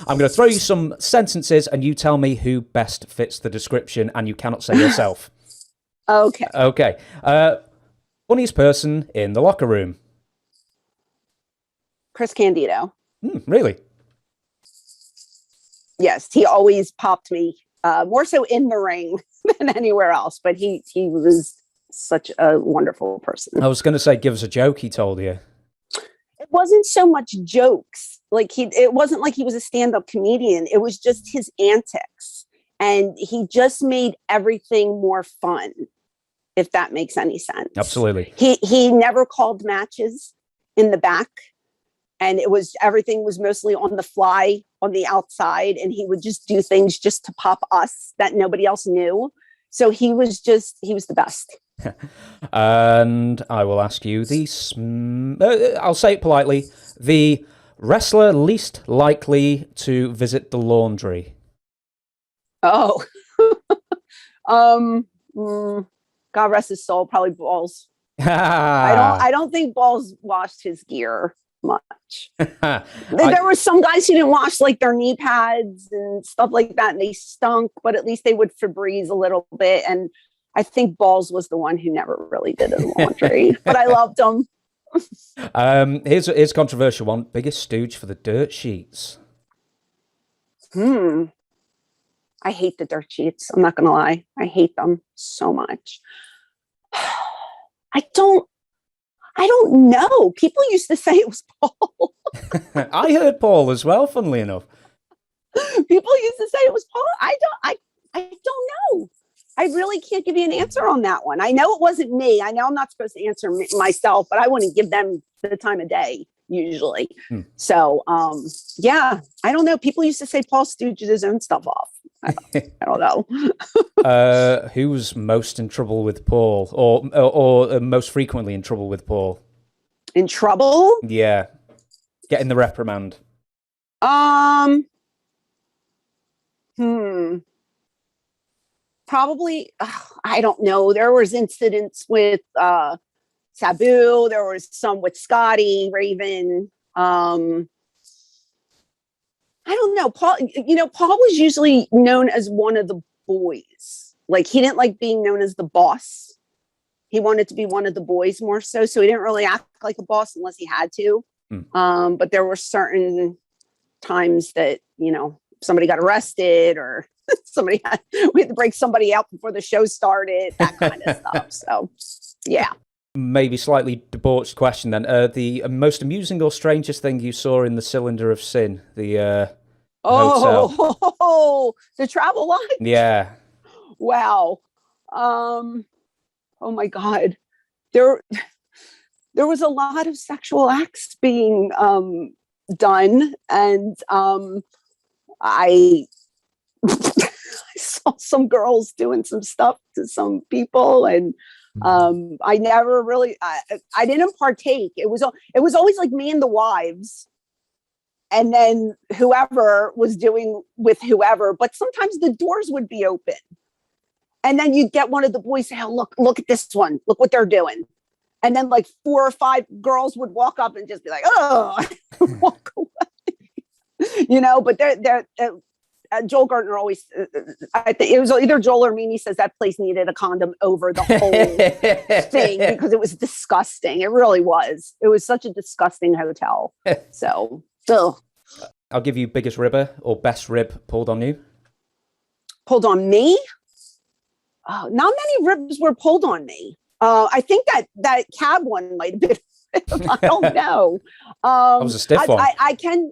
I'm going to throw you some sentences and you tell me who best fits the description, and you cannot say yourself. Okay. Okay. Funniest person in the locker room. Chris Candido. Really? Yes, he always popped me, more so in the ring than anywhere else. But he was such a wonderful person. I was going to say, give us a joke he told you. It wasn't so much jokes. It wasn't like he was a stand-up comedian. It was just his antics. And he just made everything more fun, if that makes any sense. Absolutely. He never called matches in the back. And everything was mostly on the fly on the outside. And he would just do things just to pop us that nobody else knew. So he was the best. And I will ask you I'll say it politely, the wrestler least likely to visit the laundry. Oh, God rest his soul, probably Balls. I don't think Balls washed his gear much. There were some guys who didn't wash like their knee pads and stuff like that, and they stunk, but at least they would Febreze a little bit. And I think Balls was the one who never really did his laundry, but I loved him. Here's a controversial one. Biggest stooge for the dirt sheets. I hate the dirt sheets. I'm not gonna lie. I hate them so much. I don't know. People used to say it was Paul. I heard Paul as well, funnily enough. People used to say it was Paul. I don't know. I really can't give you an answer on that one. I know it wasn't me. I know I'm not supposed to answer myself, but I wouldn't give them the time of day usually. So, yeah, I don't know. People used to say Paul stooged his own stuff off. I don't know. Who's most in trouble with Paul, or most frequently in trouble with Paul? In trouble? Yeah, getting the reprimand. Probably, I don't know. There was incidents with Sabu. There was some with Scotty Raven. I don't know. Paul was usually known as one of the boys. Like, he didn't like being known as the boss. He wanted to be one of the boys more so. So he didn't really act like a boss unless he had to. But there were certain times that, somebody got arrested or we had to break somebody out before the show started, that kind of stuff. So, yeah. Maybe slightly debauched question then. The most amusing or strangest thing you saw in the Cylinder of Sin, the hotel. The travel line? Yeah. Wow. Oh my God. There was a lot of sexual acts being done, and I saw some girls doing some stuff to some people, and I never really, I didn't partake. It was always like me and the wives, and then whoever was doing with whoever. But sometimes the doors would be open, and then you'd get one of the boys say, "Oh, look at this one. Look what they're doing." And then like 4 or 5 girls would walk up and just be like, "Oh," walk away. But they're Joel Gartner always, I think it was either Joel or Mimi, says that place needed a condom over the whole thing because it was disgusting. It really was. It was such a disgusting hotel. So, ugh. I'll give you biggest ribber or best rib pulled on you. Pulled on me? Oh, not many ribs were pulled on me. I think that cab one might have been. I don't know. That was a stiff one. I can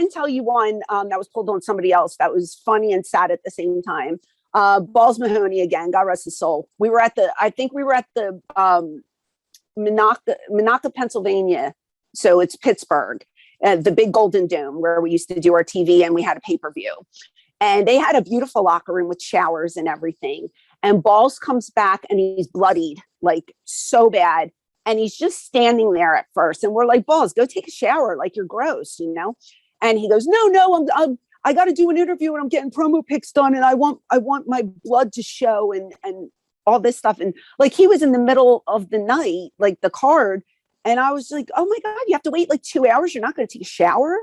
tell you one that was pulled on somebody else that was funny and sad at the same time. Balls Mahoney again, God rest his soul. We were at the Minocqua, Pennsylvania. So it's Pittsburgh, the big Golden Dome where we used to do our TV, and we had a pay-per-view. And they had a beautiful locker room with showers and everything. And Balls comes back and he's bloodied, like so bad. And he's just standing there at first. And we're like, Balls, go take a shower. Like, you're gross, And he goes, no, I got to do an interview and I'm getting promo pics done. And I want my blood to show and all this stuff. And like, he was in the middle of the night, like the card. And I was like, oh my God, you have to wait like 2 hours. You're not going to take a shower.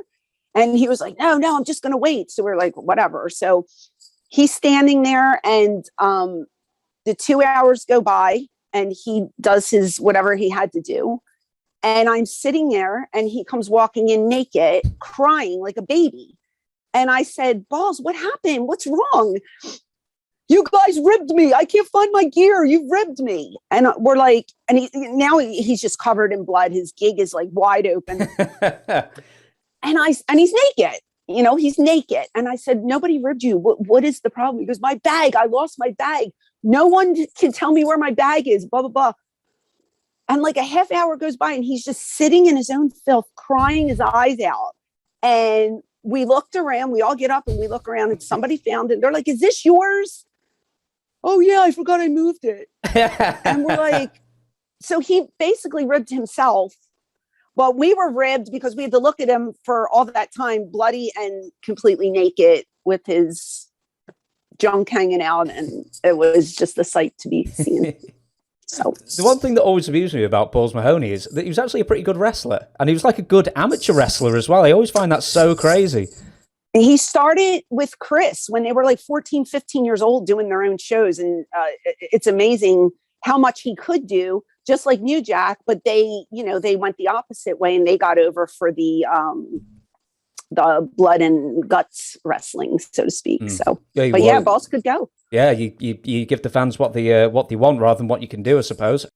And he was like, no, I'm just going to wait. So we're like, whatever. So he's standing there, and the 2 hours go by, and he does his whatever he had to do. And I'm sitting there, and he comes walking in naked, crying like a baby. And I said, Balls, what happened? What's wrong? You guys ribbed me. I can't find my gear. You ribbed me. And we're like, and he's just covered in blood. His gig is like wide open. And he's naked, he's naked. And I said, nobody ribbed you. What is the problem? He goes, my bag. I lost my bag. No one can tell me where my bag is, blah, blah, blah. And like a half hour goes by, and he's just sitting in his own filth, crying his eyes out. And we looked around, we all get up and we look around, and somebody found it. They're like, is this yours? Oh yeah, I forgot I moved it. And we're like, so he basically ribbed himself. Well, we were ribbed because we had to look at him for all that time, bloody and completely naked with his junk hanging out. And it was just a sight to be seen. So the one thing that always amused me about Balls Mahoney is that he was actually a pretty good wrestler, and he was like a good amateur wrestler as well. I always find that so crazy. He started with Chris when they were like 14, 15 years old doing their own shows. And it's amazing how much he could do, just like New Jack, but they went the opposite way, and they got over for the blood and guts wrestling, so to speak. So, Balls could go. Yeah, you give the fans what they want rather than what you can do, I suppose.